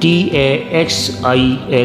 TAXILA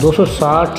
260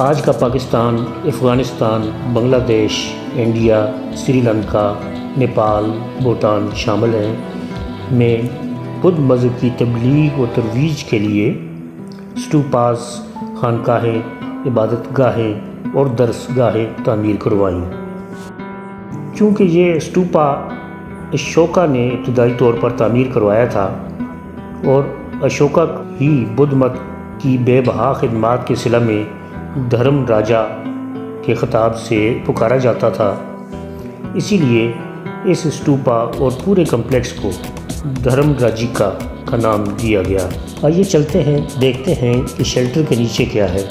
آج کا پاکستان، افغانستان، بنگلہ دیش، انڈیا، سری لنکا، نیپال، بھوٹان شامل ہیں میں بدھ مذہب کی تبلیغ و ترویج کے لیے اسٹوپاز، خانقاہیں، عبادت گاہیں اور درس گاہیں تعمیر کروائیں۔ چونکہ یہ اسٹوپا اشوکا نے ابتدائی طور پر تعمیر کروایا تھا اور اشوکا ہی بدھ مت کی بے بہا خدمات کے صلہ میں دھرم راجا کے خطاب سے پکارا جاتا تھا، اسی لیے اس اسٹوپا اور پورے کمپلیکس کو دھرم راجیکا کا نام دیا گیا۔ آئیے چلتے ہیں، دیکھتے ہیں کہ شیلٹر کے نیچے کیا ہے۔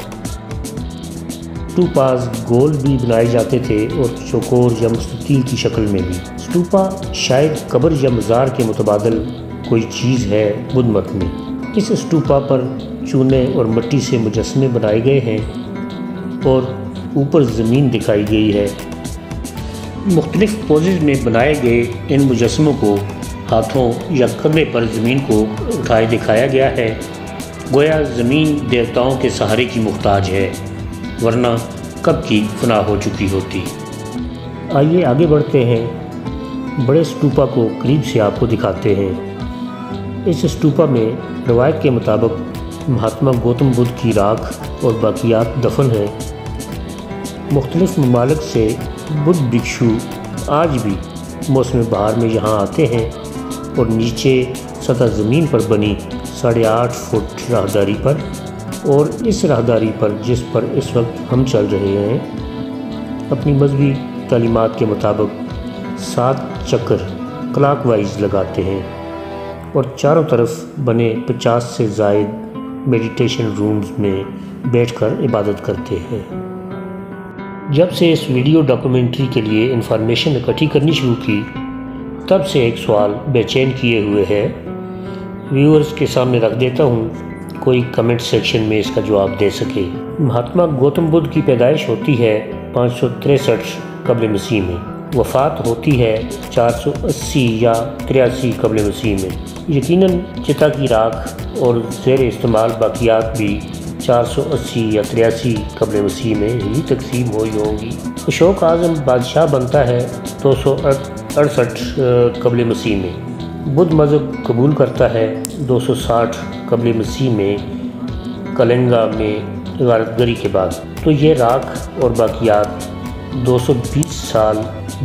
اسٹوپاز گول بھی بنائے جاتے تھے اور چوکور یا مستطیل کی شکل میں بھی۔ اسٹوپا شاید قبر یا مزار کے متبادل کوئی چیز ہے بدھ مت میں۔ اس اسٹوپا پر چونے اور مٹی سے مجسمے بنائے گئے ہیں اور اوپر زمین دکھائی گئی ہے۔ مختلف پوزز میں بنائے گئے ان مجسموں کو ہاتھوں یا کندھے پر زمین کو اٹھائے دکھایا گیا ہے، گویا زمین دیوتاؤں کے سہارے کی محتاج ہے، ورنہ کب کی فنا ہو چکی ہوتی۔ آئیے آگے بڑھتے ہیں، بڑے اسٹوپا کو قریب سے آپ کو دکھاتے ہیں۔ اس اسٹوپا میں روایت کے مطابق مہاتما گوتم بدھ کی راکھ اور باقیات دفن ہیں۔ مختلف ممالک سے بدھ بھکشو آج بھی موسم بہار میں یہاں آتے ہیں اور نیچے سطح زمین پر بنی 8.5 فٹ راہداری پر اور اس راہداری پر جس پر اس وقت ہم چل رہے ہیں اپنی مذہبی تعلیمات کے مطابق 7 چکر کلاک وائز لگاتے ہیں اور چاروں طرف بنے 50 سے زائد میڈیٹیشن رومز میں بیٹھ کر عبادت کرتے ہیں۔ جب سے اس ویڈیو ڈاکومنٹری کے لیے انفارمیشن اکٹھی کرنی شروع کی تب سے ایک سوال بے چین کیے ہوئے ہے، ویورز کے سامنے رکھ دیتا ہوں، کوئی کمنٹ سیکشن میں اس کا جواب دے سکے۔ مہاتما گوتم بدھ کی پیدائش ہوتی ہے 563 قبل مسیح میں، وفات ہوتی ہے 480 یا 83 قبل مسیح میں۔ یقیناً چتا کی راکھ اور زیر استعمال باقیات بھی 480 یا 83 قبل مسیح میں ہی تقسیم ہوئی ہوں گی۔ اشوک اعظم بادشاہ بنتا ہے 268 قبل مسیح میں، بدھ مذہب قبول کرتا ہے 260 قبل مسیح میں کلنگا میں غارت گری کے بعد۔ تو یہ راکھ اور باقیات 220 سال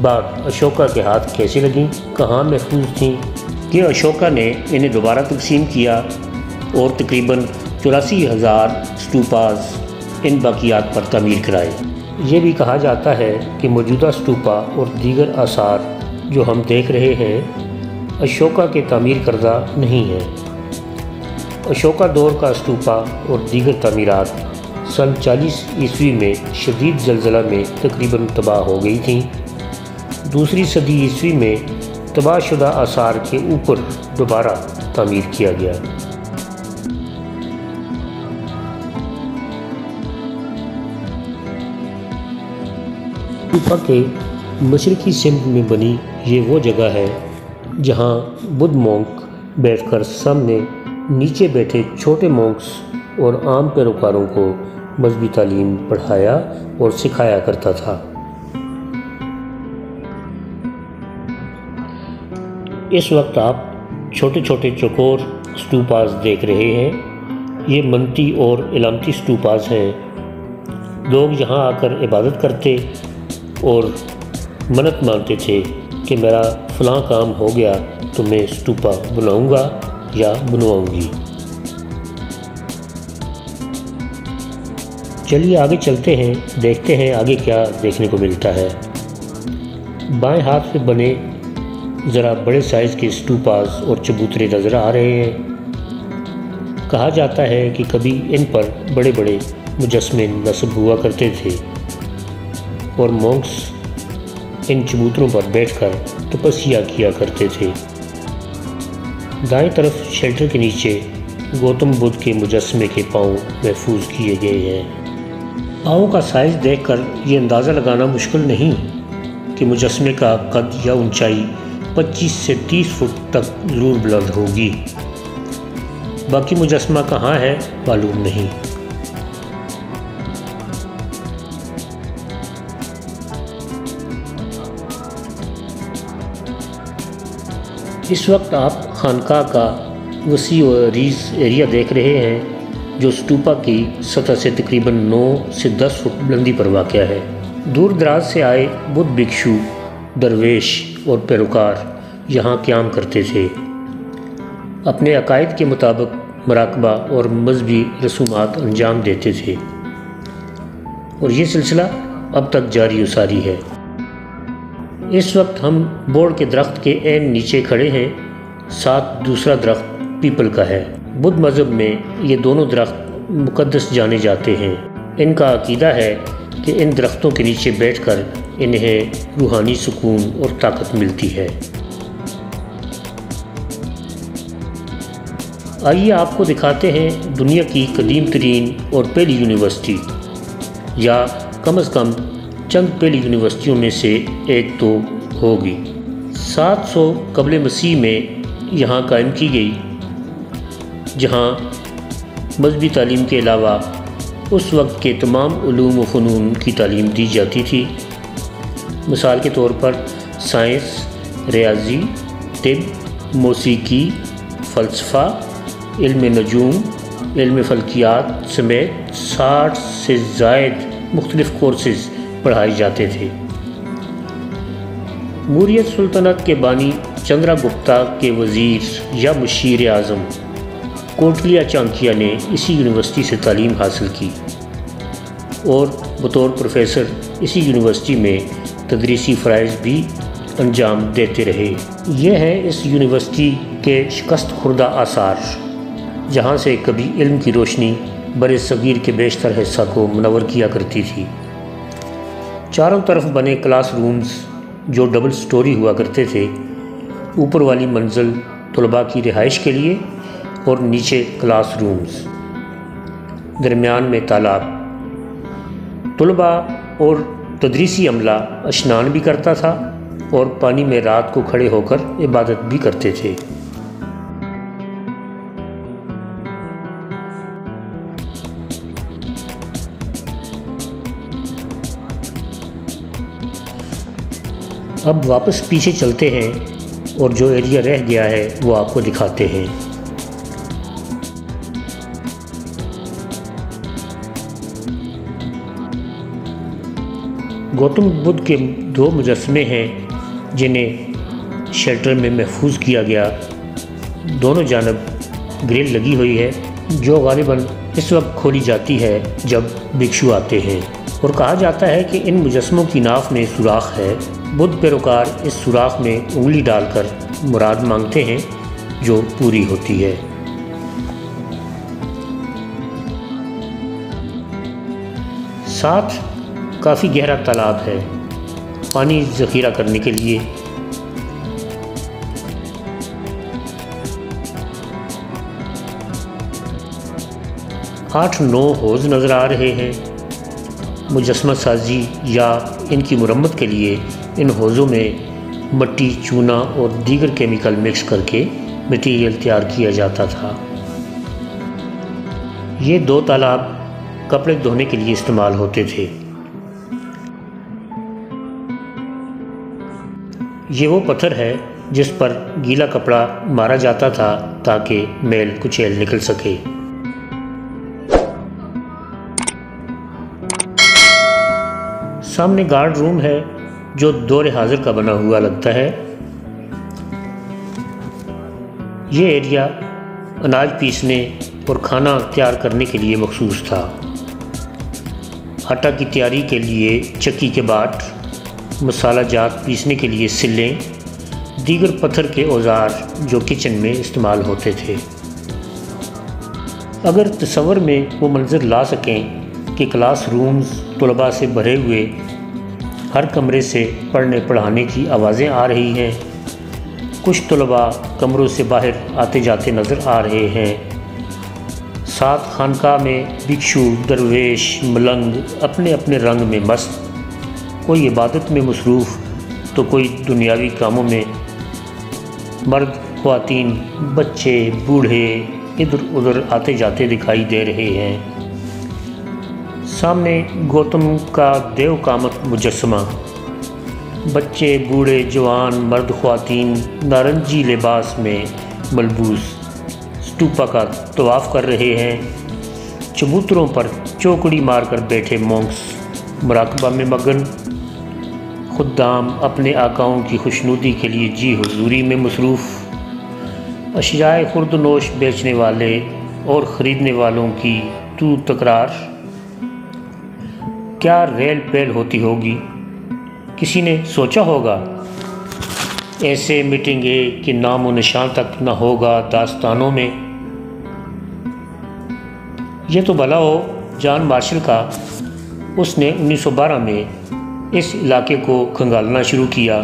بعد اشوکا کے ہاتھ کیسے لگیں، کہاں محفوظ تھیں کہ اشوکا نے انہیں دوبارہ تقسیم کیا اور تقریباً 84,000 اسٹوپاز ان باقیات پر تعمیر کرائے۔ یہ بھی کہا جاتا ہے کہ موجودہ اسٹوپا اور دیگر آثار جو ہم دیکھ رہے ہیں اشوکا کے تعمیر کردہ نہیں ہیں۔ اشوکا دور کا اسٹوپا اور دیگر تعمیرات سن 40 عیسوی میں شدید زلزلہ میں تقریباً تباہ ہو گئی تھیں۔ دوسری صدی عیسوی میں تباہ شدہ آثار کے اوپر دوبارہ تعمیر کیا گیا۔ اسٹوپا کے مشرقی سمت میں بنی یہ وہ جگہ ہے جہاں بدھ مونک بیٹھ کر سامنے نیچے بیٹھے چھوٹے مونکس اور عام پیروکاروں کو مذہبی تعلیم پڑھایا اور سکھایا کرتا تھا۔ اس وقت آپ چھوٹے چھوٹے چوکور اسٹوپاز دیکھ رہے ہیں، یہ منتی اور علامتی اسٹوپاز ہیں۔ لوگ یہاں آ کر عبادت کرتے اور منت مانتے تھے کہ میرا فلاں کام ہو گیا تو میں اسٹوپا بناؤں گا یا بنواؤں گی۔ چلیے آگے چلتے ہیں، دیکھتے ہیں آگے کیا دیکھنے کو ملتا ہے۔ بائیں ہاتھ سے بنے ذرا بڑے سائز کے اسٹوپاز اور چبوترے نظر آ رہے ہیں۔ کہا جاتا ہے کہ کبھی ان پر بڑے بڑے مجسمے نصب ہوا کرتے تھے اور مونکس ان چبوتروں پر بیٹھ کر تپسیا کیا کرتے تھے۔ دائیں طرف شیلٹر کے نیچے گوتم بدھ کے مجسمے کے پاؤں محفوظ کیے گئے ہیں۔ پاؤں کا سائز دیکھ کر یہ اندازہ لگانا مشکل نہیں کہ مجسمے کا قد یا اونچائی 25 سے 30 فٹ تک ضرور بلند ہوگی۔ باقی مجسمہ کہاں ہے معلوم نہیں۔ اس وقت آپ خانقاہ کا وسیع و عریض ایریا دیکھ رہے ہیں جو اسٹوپا کی سطح سے تقریباً 9 سے 10 فٹ بلندی پر واقع ہے۔ دور دراز سے آئے بدھ بھکشو، درویش اور پیروکار یہاں قیام کرتے تھے، اپنے عقائد کے مطابق مراقبہ اور مذہبی رسومات انجام دیتے تھے، اور یہ سلسلہ اب تک جاری و ساری ہے۔ اس وقت ہم بوڑ کے درخت کے عین نیچے کھڑے ہیں، ساتھ دوسرا درخت پیپل کا ہے۔ بدھ مذہب میں یہ دونوں درخت مقدس جانے جاتے ہیں۔ ان کا عقیدہ ہے کہ ان درختوں کے نیچے بیٹھ کر انہیں روحانی سکون اور طاقت ملتی ہے۔ آئیے آپ کو دکھاتے ہیں دنیا کی قدیم ترین اور پہلی یونیورسٹی، یا کم از کم چند پہلی یونیورسٹیوں میں سے ایک تو ہوگی۔ 700 قبل مسیح میں یہاں قائم کی گئی، جہاں مذہبی تعلیم کے علاوہ اس وقت کے تمام علوم و فنون کی تعلیم دی جاتی تھی۔ مثال کے طور پر سائنس، ریاضی، طب، موسیقی، فلسفہ، علم نجوم، علم فلکیات سمیت 60 سے زائد مختلف کورسز پڑھائے جاتے تھے۔ موریہ سلطنت کے بانی چندرا گپتا کے وزیر یا مشیر اعظم کوٹلیا چانکیہ نے اسی یونیورسٹی سے تعلیم حاصل کی اور بطور پروفیسر اسی یونیورسٹی میں تدریسی فرائض بھی انجام دیتے رہے۔ یہ ہے اس یونیورسٹی کے شکست خوردہ آثار، جہاں سے کبھی علم کی روشنی بر صغیر کے بیشتر حصہ کو منور کیا کرتی تھی۔ چاروں طرف بنے کلاس رومز جو ڈبل سٹوری ہوا کرتے تھے، اوپر والی منزل طلباء کی رہائش کے لیے اور نیچے کلاس رومز، درمیان میں تالاب۔ طلباء اور تدریسی عملہ اشنان بھی کرتا تھا اور پانی میں رات کو کھڑے ہو کر عبادت بھی کرتے تھے۔ اب واپس پیچھے چلتے ہیں اور جو ایریا رہ گیا ہے وہ آپ کو دکھاتے ہیں۔ گوتم بدھ کے 2 مجسمے ہیں جنہیں شیلٹر میں محفوظ کیا گیا۔ دونوں جانب گرل لگی ہوئی ہے جو غالباً اس وقت کھولی جاتی ہے جب بھکشو آتے ہیں، اور کہا جاتا ہے کہ ان مجسموں کی ناف میں سوراخ ہے۔ بدھ پیروکار اس سوراخ میں انگلی ڈال کر مراد مانگتے ہیں جو پوری ہوتی ہے۔ ساتھ کافی گہرا تالاب ہے پانی ذخیرہ کرنے کے لیے۔ آٹھ 9 حوض نظر آ رہے ہیں۔ مجسمہ سازی یا ان کی مرمت کے لیے ان حوضوں میں مٹی، چونا اور دیگر کیمیکل مکس کر کے مٹیریل تیار کیا جاتا تھا۔ یہ 2 تالاب کپڑے دھونے کے لیے استعمال ہوتے تھے۔ یہ وہ پتھر ہے جس پر گیلا کپڑا مارا جاتا تھا تاکہ میل کچیل نکل سکے۔ سامنے گارڈ روم ہے جو دور حاضر کا بنا ہوا لگتا ہے۔ یہ ایریا اناج پیسنے اور کھانا تیار کرنے کے لیے مخصوص تھا۔ آٹا کی تیاری کے لیے چکی کے باٹ، مسالہ جات پیسنے کے لیے سلیں، دیگر پتھر کے اوزار جو کچن میں استعمال ہوتے تھے۔ اگر تصور میں وہ منظر لا سکیں کہ کلاس رومز طلباء سے بھرے ہوئے، ہر کمرے سے پڑھنے پڑھانے کی آوازیں آ رہی ہیں، کچھ طلباء کمروں سے باہر آتے جاتے نظر آ رہے ہیں، ساتھ خانقاہ میں بھکشو، درویش، ملنگ اپنے اپنے رنگ میں مست، کوئی عبادت میں مصروف تو کوئی دنیاوی کاموں میں، مرد، خواتین، بچے، بوڑھے ادھر ادھر آتے جاتے دکھائی دے رہے ہیں۔ سامنے گوتم کا دیو کامت مجسمہ بچے، بوڑھے، جوان، مرد، خواتین نارنجی لباس میں ملبوس اسٹوپا کا طواف کر رہے ہیں۔ چبوتروں پر چوکڑی مار کر بیٹھے مونکس مراقبہ میں مگن۔ خدام اپنے آقاؤں کی خوشنودی کے لیے جی حضوری میں مصروف۔ اشیاء خرد و نوش بیچنے والے اور خریدنے والوں کی تو تکرار۔ کیا ریل پیل ہوتی ہوگی، کسی نے سوچا ہوگا؟ ایسے مٹیں گے کہ نام و نشان تک نہ ہوگا داستانوں میں۔ یہ تو بھلا ہو جان مارشل کا، اس نے 1912 میں اس علاقے کو کھنگالنا شروع کیا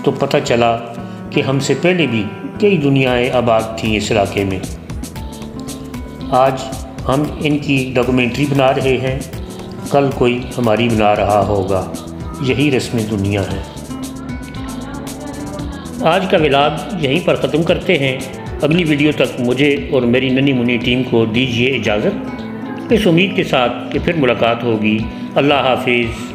تو پتہ چلا کہ ہم سے پہلے بھی کئی دنیائیں آباد تھیں اس علاقے میں۔ آج ہم ان کی ڈاکومنٹری بنا رہے ہیں، کل کوئی ہماری بنا رہا ہوگا، یہی رسم دنیا ہے۔ آج کا ولاگ یہیں پر ختم کرتے ہیں۔ اگلی ویڈیو تک مجھے اور میری ننھی منی ٹیم کو دیجیے اجازت، اس امید کے ساتھ کہ پھر ملاقات ہوگی۔ اللہ حافظ۔